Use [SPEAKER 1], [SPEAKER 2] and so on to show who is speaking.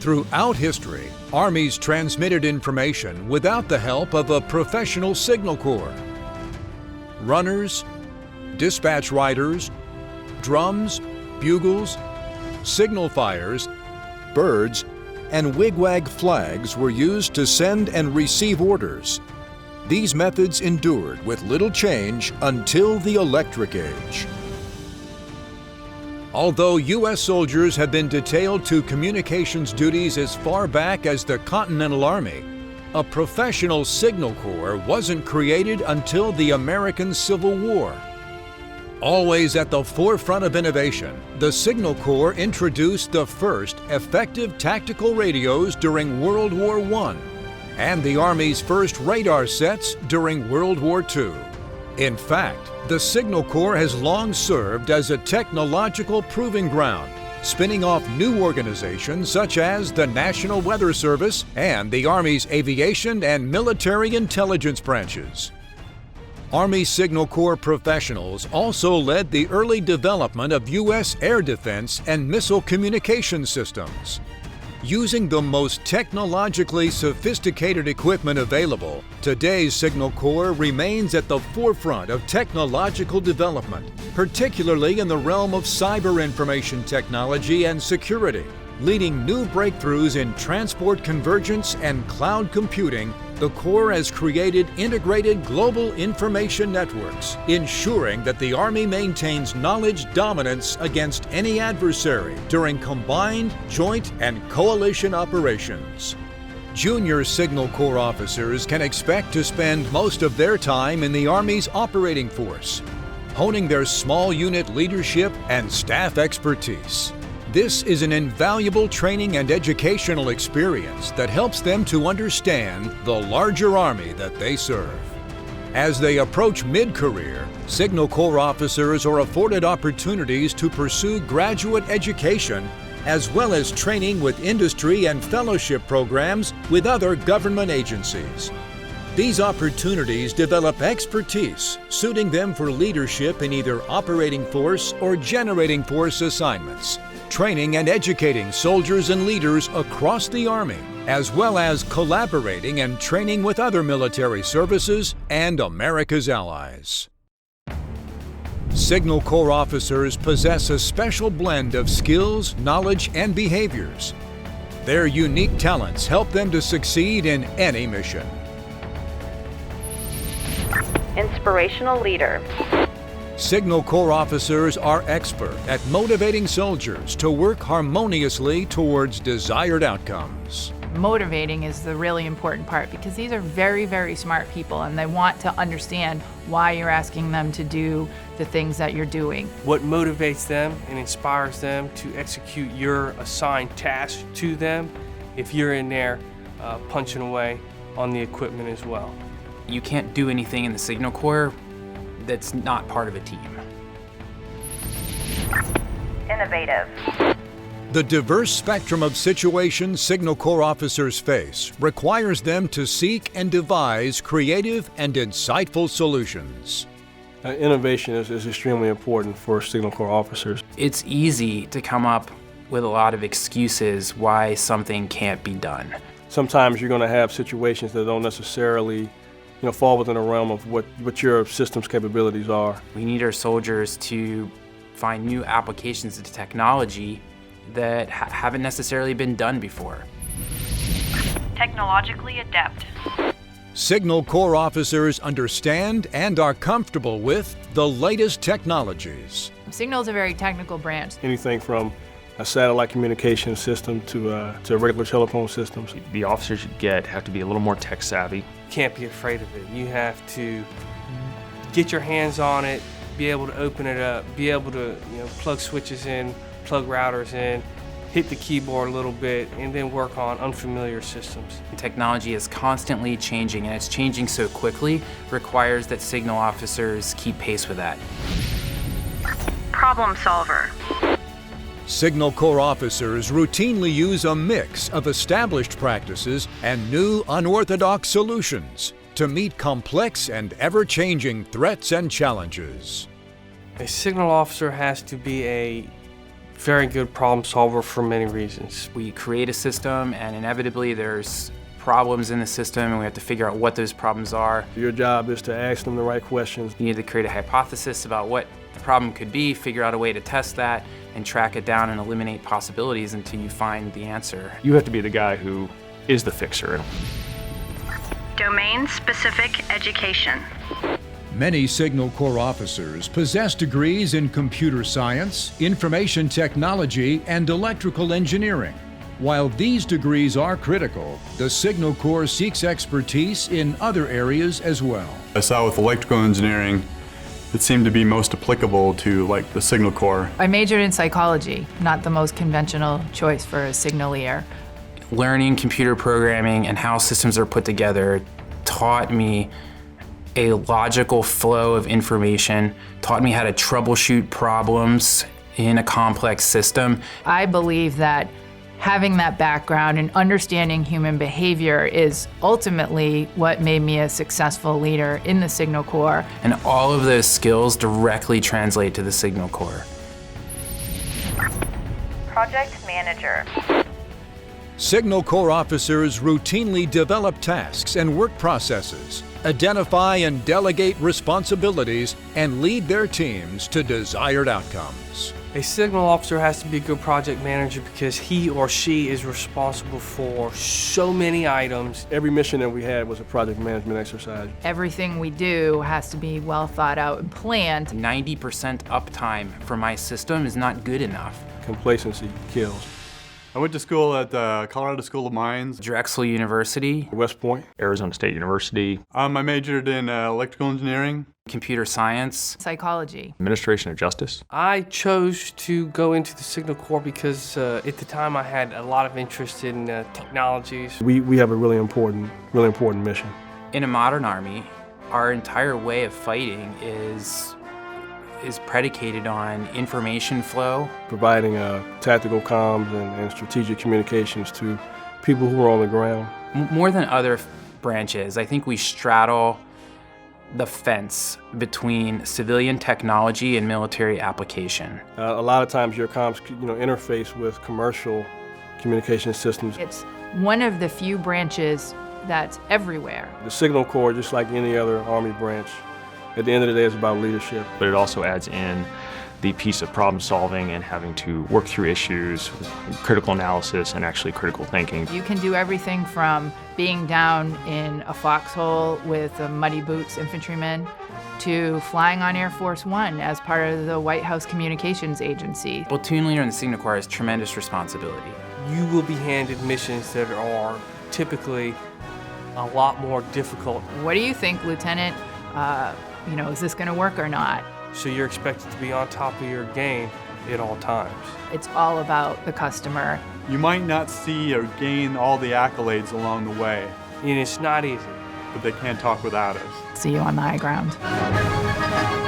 [SPEAKER 1] Throughout history, armies transmitted information without the help of a professional signal corps. Runners, dispatch riders, drums, bugles, signal fires, birds, and wigwag flags were used to send and receive orders. These methods endured with little change until the electric age. Although U.S. soldiers have been detailed to communications duties as far back as the Continental Army, a professional signal corps wasn't created until the American Civil War. Always at the forefront of innovation, the Signal Corps introduced the first effective tactical radios during World War I and the Army's first radar sets during World War II. In fact, the Signal Corps has long served as a technological proving ground, spinning off new organizations such as the National Weather Service and the Army's aviation and military intelligence branches. Army Signal Corps professionals also led the early development of U.S. air defense and missile communication systems. Using the most technologically sophisticated equipment available, today's Signal Corps remains at the forefront of technological development, particularly in the realm of cyber information technology and security. Leading new breakthroughs in transport convergence and cloud computing, the Corps has created integrated global information networks, ensuring that the Army maintains knowledge dominance against any adversary during combined, joint, and coalition operations. Junior Signal Corps officers can expect to spend most of their time in the Army's operating force, honing their small unit leadership and staff expertise. This is an invaluable training and educational experience that helps them to understand the larger Army that they serve. As they approach mid-career, Signal Corps officers are afforded opportunities to pursue graduate education as well as training with industry and fellowship programs with other government agencies. These opportunities develop expertise, suiting them for leadership in either operating force or generating force assignments, training and educating soldiers and leaders across the Army, as well as collaborating and training with other military services and America's allies. Signal Corps officers possess a special blend of skills, knowledge, and behaviors. Their unique talents help them to succeed in any mission.
[SPEAKER 2] Inspirational leader.
[SPEAKER 1] Signal Corps officers are expert at motivating soldiers to work harmoniously towards desired outcomes.
[SPEAKER 3] Motivating is the really important part because these are very, very smart people and they want to understand why you're asking them to do the things that you're doing.
[SPEAKER 4] What motivates them and inspires them to execute your assigned task to them if you're in there punching away on the equipment as well.
[SPEAKER 5] You can't do anything in the Signal Corps that's not part of a team.
[SPEAKER 2] Innovative.
[SPEAKER 1] The diverse spectrum of situations Signal Corps officers face requires them to seek and devise creative and insightful solutions.
[SPEAKER 6] Innovation is extremely important for Signal Corps officers.
[SPEAKER 5] It's easy to come up with a lot of excuses why something can't be done.
[SPEAKER 6] Sometimes you're going to have situations that don't necessarily fall within the realm of what your system's capabilities are.
[SPEAKER 5] We need our soldiers to find new applications of technology that haven't necessarily been done before.
[SPEAKER 2] Technologically adept.
[SPEAKER 1] Signal Corps officers understand and are comfortable with the latest technologies.
[SPEAKER 3] Signal is a very technical branch.
[SPEAKER 6] Anything from a satellite communication system to regular telephone systems.
[SPEAKER 7] The officers you have to be a little more tech savvy.
[SPEAKER 4] Can't be afraid of it. You have to get your hands on it, be able to open it up, be able to plug switches in, plug routers in, hit the keyboard a little bit, and then work on unfamiliar systems.
[SPEAKER 5] Technology is constantly changing, and it's changing so quickly, requires that Signal officers keep pace with that.
[SPEAKER 2] Problem solver.
[SPEAKER 1] Signal Corps officers routinely use a mix of established practices and new unorthodox solutions to meet complex and ever-changing threats and challenges.
[SPEAKER 4] A signal officer has to be a very good problem solver for many reasons.
[SPEAKER 5] We create a system, and inevitably there's problems in the system, and we have to figure out what those problems are.
[SPEAKER 6] Your job is to ask them the right questions.
[SPEAKER 5] You need to create a hypothesis about what the problem could be, figure out a way to test that, and track it down and eliminate possibilities until you find the answer.
[SPEAKER 7] You have to be the guy who is the fixer.
[SPEAKER 2] Domain-specific education.
[SPEAKER 1] Many Signal Corps officers possess degrees in computer science, information technology, and electrical engineering. While these degrees are critical, the Signal Corps seeks expertise in other areas as well.
[SPEAKER 8] I saw with electrical engineering, it seemed to be most applicable to like the Signal Corps.
[SPEAKER 3] I majored in psychology, not the most conventional choice for a signalier.
[SPEAKER 5] Learning computer programming and how systems are put together taught me a logical flow of information, taught me how to troubleshoot problems in a complex system.
[SPEAKER 3] I believe that having that background and understanding human behavior is ultimately what made me a successful leader in the Signal Corps.
[SPEAKER 5] And all of those skills directly translate to the Signal Corps.
[SPEAKER 2] Project manager.
[SPEAKER 1] Signal Corps officers routinely develop tasks and work processes, identify and delegate responsibilities, and lead their teams to desired outcomes.
[SPEAKER 4] A signal officer has to be a good project manager because he or she is responsible for so many items.
[SPEAKER 6] Every mission that we had was a project management exercise.
[SPEAKER 3] Everything we do has to be well thought out and planned.
[SPEAKER 5] 90% uptime for my system is not good enough.
[SPEAKER 6] Complacency kills.
[SPEAKER 8] I went to school at Colorado School of Mines.
[SPEAKER 5] Drexel University,
[SPEAKER 6] West Point.
[SPEAKER 7] Arizona State University,
[SPEAKER 8] I majored in electrical engineering.
[SPEAKER 5] computer science.
[SPEAKER 3] Psychology.
[SPEAKER 7] Administration of Justice.
[SPEAKER 4] I chose to go into the Signal Corps because at the time I had a lot of interest in technologies.
[SPEAKER 6] We have a really important mission.
[SPEAKER 5] In a modern army, our entire way of fighting is predicated on information flow.
[SPEAKER 6] Providing tactical comms and strategic communications to people who are on the ground.
[SPEAKER 5] More than other branches, I think we straddle the fence between civilian technology and military application.
[SPEAKER 6] A lot of times your comms interface with commercial communication systems.
[SPEAKER 3] It's one of the few branches that's everywhere.
[SPEAKER 6] The Signal Corps, just like any other Army branch, at the end of the day, it's about leadership.
[SPEAKER 7] But it also adds in the piece of problem solving and having to work through issues, critical analysis, and actually critical thinking.
[SPEAKER 3] You can do everything from being down in a foxhole with a muddy boots infantryman to flying on Air Force One as part of the White House Communications Agency.
[SPEAKER 5] Platoon leader in the Signal Corps has tremendous responsibility.
[SPEAKER 4] You will be handed missions that are typically a lot more difficult.
[SPEAKER 3] What do you think, Lieutenant? Is this going to work or not?
[SPEAKER 4] So you're expected to be on top of your game at all times.
[SPEAKER 3] It's all about the customer.
[SPEAKER 8] You might not see or gain all the accolades along the way,
[SPEAKER 4] And it's not easy.
[SPEAKER 8] but they can't talk without us.
[SPEAKER 3] See you on the high ground.